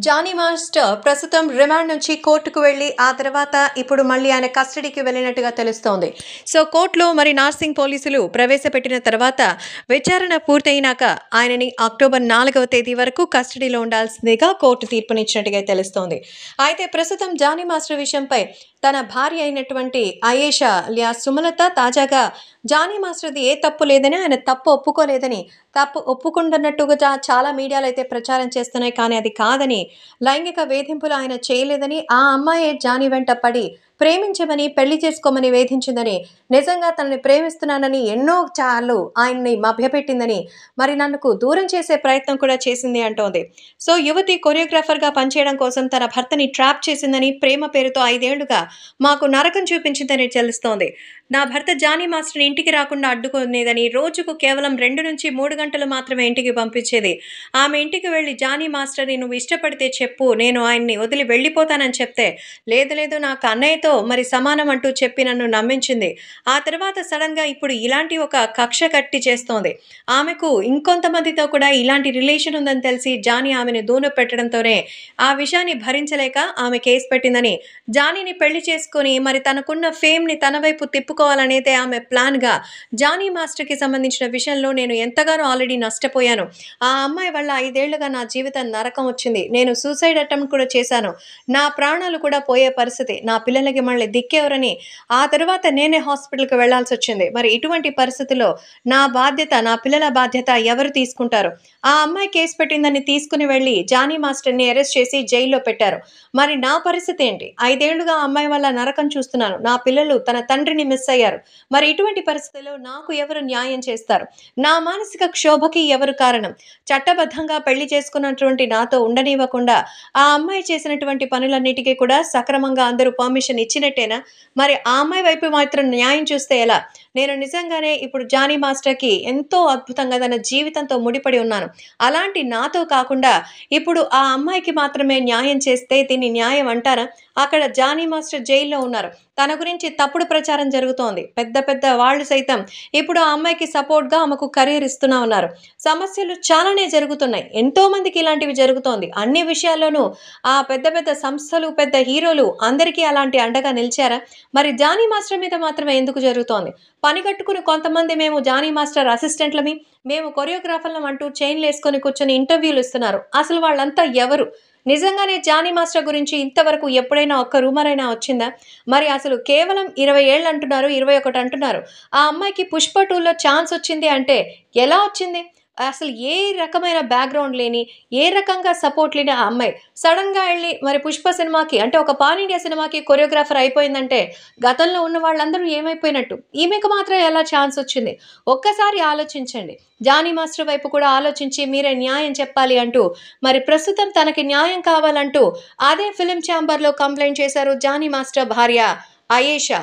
Johnny master ప్రస్తుతం remand నుంచి కోర్టుకు వెళ్లి ఆ తర్వాత ఇప్పుడు మళ్ళీ ఆయన కస్టడీకి వెళ్ళినట్టుగా తెలుస్తోంది. సో కోర్టులో మరి నార్సింగ్ పోలీసులు ప్రవేశపెట్టిన తర్వాత విచారణ పూర్తయినాక ఆయనని అక్టోబర్ 4వ తేదీ వరకు కస్టడీలో ఉండాల్సిందిగా కోర్టు తీర్పునిచ్చినట్టుగా తెలుస్తోంది. అయితే ప్రస్తుతం జానీ మాస్టర్ విషయంపై తన భార్య అయినటువంటి అయేషా సుమలత తాజాగా జానీ మాస్టర్ది ఏ తప్పు లేదని, ఆయన తప్పు ఒప్పుకోలేదని, తప్పు ఒప్పుకుంటున్నట్టుగా చాలా మీడియాలో అయితే ప్రచారం చేస్తున్నాయి. కానీ అది కాదని, లైంగిక వేధింపులు ఆయన చేయలేదని, ఆ అమ్మాయే జానీ వెంట పడి ప్రేమించమని, పెళ్లి చేసుకోమని వేధించిందని, నిజంగా తనని ప్రేమిస్తున్నానని ఎన్నో సార్లు ఆయన్ని మభ్యపెట్టిందని, మరి నన్నుకు దూరం చేసే ప్రయత్నం కూడా చేసింది అంటోంది. సో యువతి కొరియోగ్రాఫర్గా పనిచేయడం కోసం తన భర్తని ట్రాప్ చేసిందని, ప్రేమ పేరుతో 5 ఏళ్లుగా మాకు నరకం చూపించిందని తెలుస్తోంది. నా భర్త జానీ మాస్టర్ని ఇంటికి రాకుండా అడ్డుకునేదని, రోజుకు కేవలం 2-3 గంటలు మాత్రమే ఇంటికి పంపించేది. ఆమె ఇంటికి వెళ్లి జానీ మాస్టర్ని నువ్వు ఇష్టపడితే చెప్పు, నేను ఆయన్ని వదిలి వెళ్ళిపోతానని చెప్తే, లేదు లేదు నాకు అన్నయ్యతో మరి సమానం అంటూ చెప్పి నన్ను నమ్మించింది. ఆ తర్వాత సడన్గా ఇప్పుడు ఇలాంటి ఒక కక్ష కట్టి చేస్తోంది. ఆమెకు ఇంకొంతమందితో కూడా ఇలాంటి రిలేషన్ ఉందని తెలిసి జానీ ఆమెను దూరం పెట్టడంతోనే ఆ విషయాన్ని భరించలేక ఆమె కేసు పెట్టిందని, జానీని పెళ్లి చేసుకొని మరి తనకున్న ఫేమ్‌ని తన వైపు తిప్పుకోవాలనేదే ఆమె ప్లాన్‌గా, జానీ మాస్టర్‌కి సంబంధించిన విషయంలో నేను ఎంతగానో ఆల్రెడీ నష్టపోయాను. ఆ అమ్మాయి వల్ల 5 ఏళ్లుగా నా జీవితం నరకం వచ్చింది. నేను సూసైడ్ అటెంప్ట్ కూడా చేశాను. నా ప్రాణాలు కూడా పోయే పరిస్థితి. నా పిల్లలకి మళ్ళీ దిక్కెవరని ఆ తర్వాత నేనే హాస్పిటల్‌కి వెళ్లాల్సొచ్చింది. మరి ఇటువంటి పరిస్థితిలో నా బాధ్యత, నా పిల్లల బాధ్యత ఎవరు తీసుకుంటారు? ఆ అమ్మాయి కేసు పెట్టిందని తీసుకుని వెళ్లి జానీ మాస్టర్‌ని అరెస్ట్ చేసి జైల్లో పెట్టారు. మరి నా పరిస్థితి ఏంటి? 5 ఏళ్లుగా ఆ అమ్మాయి వల్ల నరకం చూస్తున్నాను. నా పిల్లలు తన తండ్రిని మిస్ అయ్యారు. మరి ఇటువంటి పరిస్థితుల్లో నాకు ఎవరు న్యాయం చేస్తారు? నా మానసిక క్షోభకి ఎవరు కారణం? చట్టబద్ధంగా పెళ్లి చేసుకున్నటువంటి నాతో ఉండనివ్వకుండా ఆ అమ్మాయి చేసినటువంటి పనులన్నిటికీ కూడా సక్రమంగా అందరూ పర్మిషన్ ఇచ్చినట్టేనా? మరి ఆ అమ్మాయి వైపు మాత్రం న్యాయం చూస్తే ఎలా? నేను నిజంగానే ఇప్పుడు జానీ మాస్టర్‌కి ఎంతో అద్భుతంగా తన జీవితంతో ముడిపడి ఉన్నాను. అలాంటి నాతో కాకుండా ఇప్పుడు ఆ అమ్మాయికి మాత్రమే న్యాయం చేస్తే దీన్ని న్యాయం అంటారా? అక్కడ జానీ మాస్టర్ జైల్‌లో ఉన్నారు. తన గురించి తప్పుడు ప్రచారం జరుగుతోంది. పెద్ద పెద్ద వాళ్ళు సైతం ఇప్పుడు ఆ అమ్మాయికి సపోర్ట్‌గా ఆమెకు కెరీర్ ఇస్తున్నా ఉన్నారు. సమస్యలు చాలానే జరుగుతున్నాయి. ఎంతో మందికి ఇలాంటివి జరుగుతోంది. అన్ని విషయాల్లోనూ ఆ పెద్ద పెద్ద సంస్థలు, పెద్ద హీరోలు అందరికీ అలాంటి అండగా నిలిచారా? మరి జానీ మాస్టర్ మీద మాత్రమే ఎందుకు జరుగుతోంది? పని కట్టుకుని కొంతమంది మేము జానీ మాస్టర్ అసిస్టెంట్‌లమి, మేము కొరియోగ్రాఫర్‌లం అంటూ చైన్‌లేసుకొని కూర్చొని ఇంటర్వ్యూలు ఇస్తున్నారు. అసలు వాళ్ళంతా ఎవరు? నిజంగానే జానీ మాస్టర్ గురించి ఇంతవరకు ఎప్పుడైనా ఒక్క రూమర్ అయినా వచ్చిందా? మరి అసలు కేవలం 20 ఏళ్ళు అంటున్నారు, 21 అంటున్నారు. ఆ అమ్మాయికి 'పుష్ప 2లో ఛాన్స్ వచ్చింది అంటే ఎలా వచ్చింది? అసలు ఏ రకమైన బ్యాక్‌గ్రౌండ్ లేని, ఏ రకంగా సపోర్ట్ లేని ఆ అమ్మాయి సడెన్‌గా ఎళ్లి మరి 'పుష్ప' సినిమాకి అంటే ఒక పాన్ ఇండియా సినిమాకి కొరియోగ్రాఫర్ అయిపోయిందంటే గతంలో ఉన్న వాళ్ళందరూ ఏమైపోయినట్టు? ఈమెకు మాత్రం ఎలా ఛాన్స్ వచ్చింది? ఒక్కసారి ఆలోచించండి. జానీ మాస్టర్ వైపు కూడా ఆలోచించి మీరే న్యాయం చెప్పాలి అంటూ మరి ప్రస్తుతం తనకి న్యాయం కావాలంటూ అదే ఫిల్మ్ ఛాంబర్‌లో కంప్లెయింట్ చేశారు జానీ మాస్టర్ భార్య అయేషా.